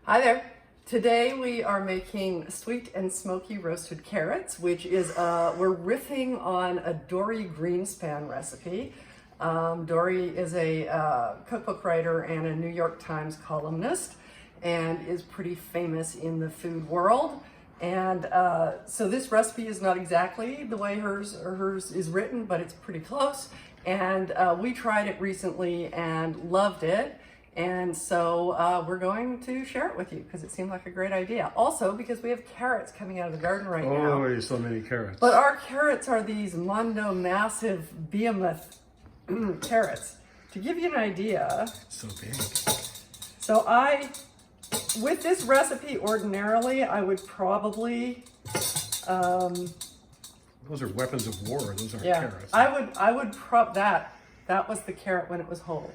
Hi there. Today we are making sweet and smoky roasted carrots, which is, we're riffing on a Dorie Greenspan recipe. Dorie is a cookbook writer and a New York Times columnist and is pretty famous in the food world. And so this recipe is not exactly the way hers is written, but it's pretty close. And we tried it recently and loved it. And so we're going to share it with you because it seemed like a great idea. Also, because we have carrots coming out of the garden right now. Oh, so many carrots. But our carrots are these Mondo massive behemoth carrots. To give you an idea. So big. So with this recipe, ordinarily, I would probably... those are weapons of war. Those aren't carrots. I would that was the carrot when it was whole.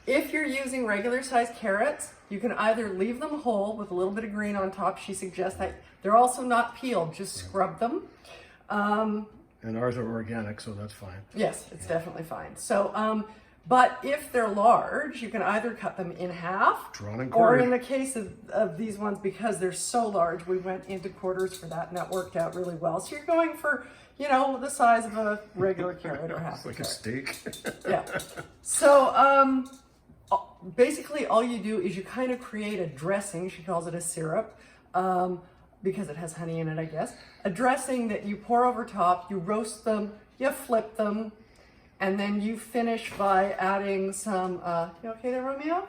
If you're using regular sized carrots, you can either leave them whole with a little bit of green on top. She suggests that they're also not peeled, just scrub them. And ours are organic, so that's fine. Yes, it's definitely fine. So, but if they're large, you can either cut them in half, Drawn and or quartered. in the case of these ones, because they're so large, we went into quarters for that, and that worked out really well. So you're going for, you know, the size of a regular carrot or half It's like a a steak. Yeah. So, basically all you do is you kind of create a dressing. She calls it a syrup because it has honey in it, I guess. A dressing that you pour over top, you roast them, you flip them, and then you finish by adding some, you okay there, Romeo?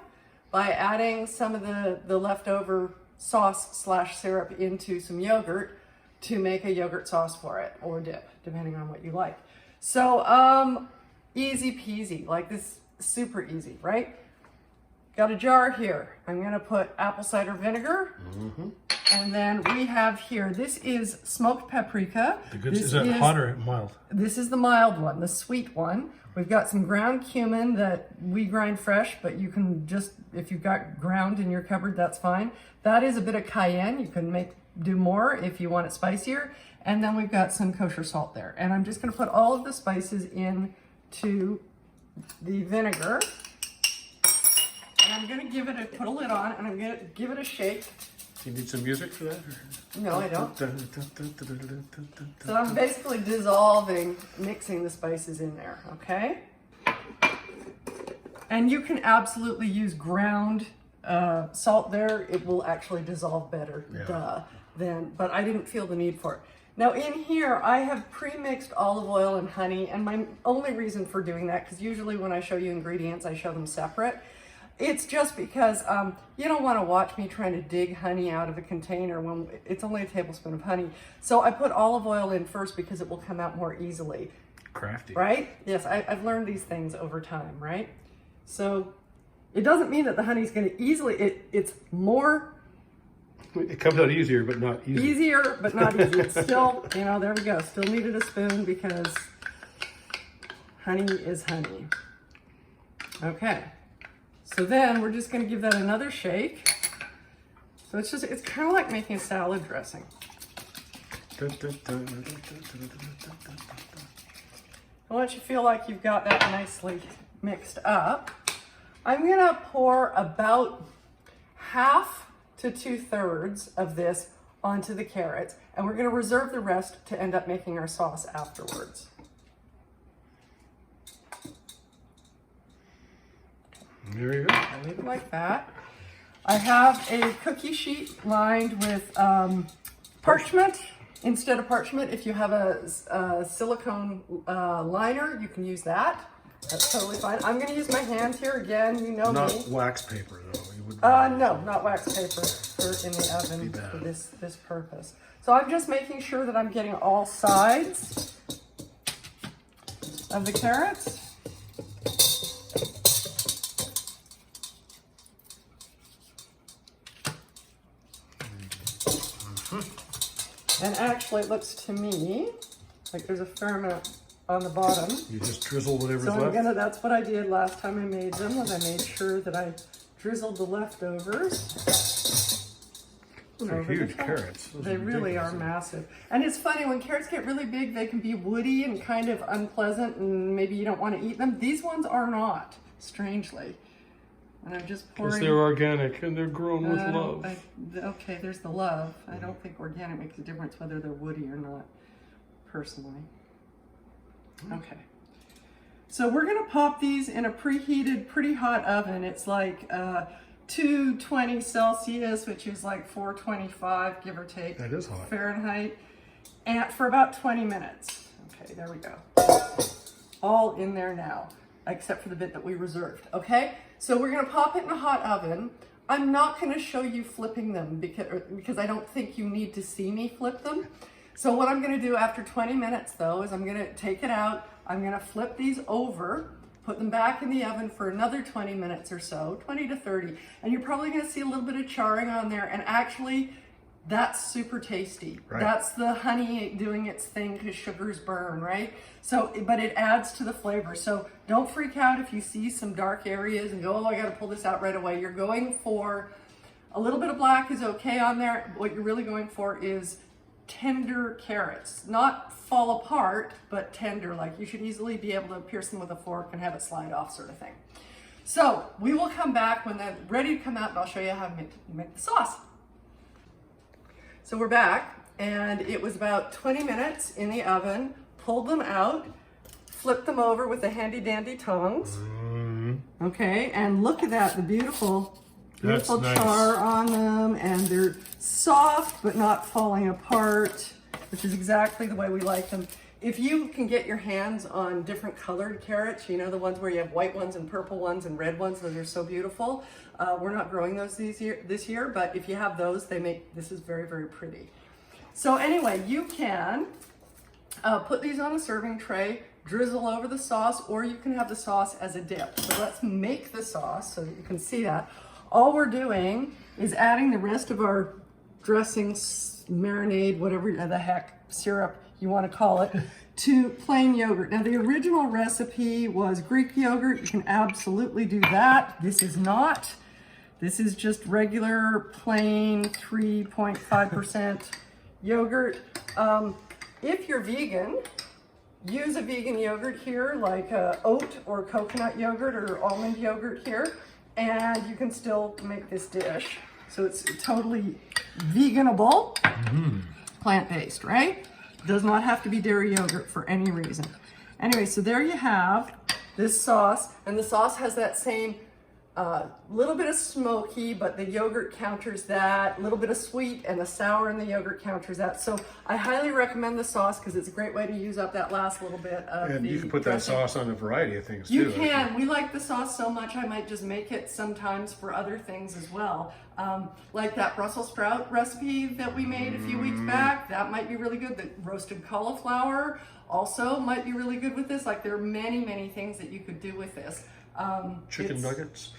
By adding some of the leftover sauce / syrup into some yogurt to make a yogurt sauce for it, or dip, depending on what you like. So easy peasy, like this, super easy, right? Got a jar here. I'm gonna put apple cider vinegar. And then we have here, this is smoked paprika. Is that hot or mild? This is the mild one, the sweet one. We've got some ground cumin that we grind fresh, but you can just, if you've got ground in your cupboard, that's fine. That is a bit of cayenne. You can do more if you want it spicier. And then we've got some kosher salt there. And I'm just gonna put all of the spices into the vinegar. And I'm gonna put a lid on, and I'm gonna give it a shake. You need some music for that? No, I don't. So I'm basically mixing the spices in there, okay? And you can absolutely use ground salt there. It will actually dissolve better, but I didn't feel the need for it. Now in here, I have pre-mixed olive oil and honey, and my only reason for doing that, because usually when I show you ingredients, I show them separate. It's just because you don't want to watch me trying to dig honey out of a container when it's only a tablespoon of honey. So I put olive oil in first because it will come out more easily. Crafty. Right? Yes, I've learned these things over time, right? So it doesn't mean that the honey's going to it's more... It comes out easier, but not easy. Easier, but not easy. It's still, there we go. Still needed a spoon because honey is honey. Okay. So then we're just going to give that another shake. So it's kind of like making a salad dressing. Once you feel like you've got that nicely mixed up, I'm going to pour about 1/2 to 2/3 of this onto the carrots, and we're going to reserve the rest to end up making our sauce afterwards. There you go. I leave it like that. I have a cookie sheet lined with parchment. Instead of parchment, if you have a silicone liner, you can use that. That's totally fine. I'm going to use my hand here again. You know me. Not wax paper, though. You wouldn't no, not wax paper in the oven for this purpose. So I'm just making sure that I'm getting all sides of the carrots. And actually, it looks to me like there's a fair amount on the bottom. You just drizzle whatever's left. left? That's what I did last time I made them, was I made sure that I drizzled the leftovers. Those are huge carrots. They really are massive. And it's funny, when carrots get really big, they can be woody and kind of unpleasant, and maybe you don't want to eat them. These ones are not, strangely. And I'm just Because pouring. they're organic and they're grown with Uh, love. okay, there's the love. I don't think organic makes a difference whether they're woody or not, personally. Okay. So we're gonna pop these in a preheated, pretty hot oven. It's like 220 Celsius, which is like 425, give or take. That is hot. Fahrenheit, and for about 20 minutes. Okay, there we go. All in there now, except for the bit that we reserved, okay? So we're gonna pop it in a hot oven. I'm not gonna show you flipping them because I don't think you need to see me flip them. So what I'm gonna do after 20 minutes though, is I'm gonna take it out, I'm gonna flip these over, put them back in the oven for another 20 minutes or so, 20 to 30. And you're probably gonna see a little bit of charring on there, and actually, that's super tasty. Right. That's the honey doing its thing because sugars burn, right? So, but it adds to the flavor. So don't freak out if you see some dark areas and go, oh, I gotta pull this out right away. You're going for a little bit of black is okay on there. What you're really going for is tender carrots, not fall apart, but tender. Like you should easily be able to pierce them with a fork and have it slide off, sort of thing. So we will come back when they're ready to come out, and I'll show you how to make the sauce. So we're back, and it was about 20 minutes in the oven. Pulled them out, flipped them over with the handy dandy tongs. Okay, and look at that, the beautiful That's nice. char on them, and they're soft but not falling apart, which is exactly the way we like them. If you can get your hands on different colored carrots, you know, the ones where you have white ones and purple ones and red ones, those are so beautiful. We're not growing those this year, but if you have those, this is very, very pretty. So anyway, you can put these on a serving tray, drizzle over the sauce, or you can have the sauce as a dip. So let's make the sauce so that you can see that. All we're doing is adding the rest of our dressing, marinade, whatever the heck syrup you want to call it, to plain yogurt. Now the original recipe was Greek yogurt. You can absolutely do that. This is not. This is just regular plain 3.5% yogurt. If you're vegan, use a vegan yogurt here, like oat or coconut yogurt or almond yogurt here, and you can still make this dish. So it's totally veganable, plant-based, right? Does not have to be dairy yogurt for any reason. Anyway, so there you have this sauce, and the sauce has that same little bit of smoky, but the yogurt counters that. A little bit of sweet, and the sour in the yogurt counters that. So I highly recommend the sauce because it's a great way to use up that last little bit of And the you can put that dressing. sauce on a variety of things You too. can. We like the sauce so much, I might just make it sometimes for other things as well. Like that Brussels sprout recipe that we made a few weeks back. That might be really good. The roasted cauliflower also might be really good with this. Like there are many, many things that you could do with this. Chicken nuggets.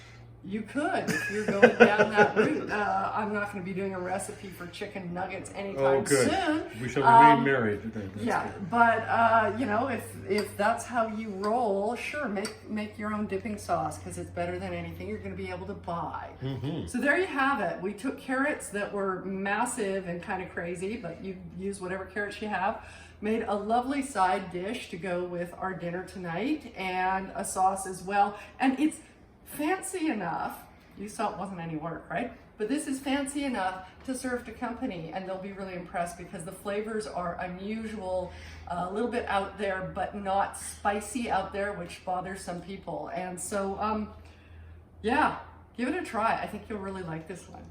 You could, if you're going down that route. I'm not going to be doing a recipe for chicken nuggets anytime Oh, good. soon. We shall remain married. That's Yeah, good. but you know, if that's how you roll, sure, make your own dipping sauce because it's better than anything you're going to be able to buy. So there you have it. We took carrots that were massive and kind of crazy, but you use whatever carrots you have. Made a lovely side dish to go with our dinner tonight, and a sauce as well. And it's fancy enough. You saw it wasn't any work, right? But this is fancy enough to serve to company, and they'll be really impressed because the flavors are unusual, a little bit out there, but not spicy out there, which bothers some people. And so, yeah, give it a try. I think you'll really like this one.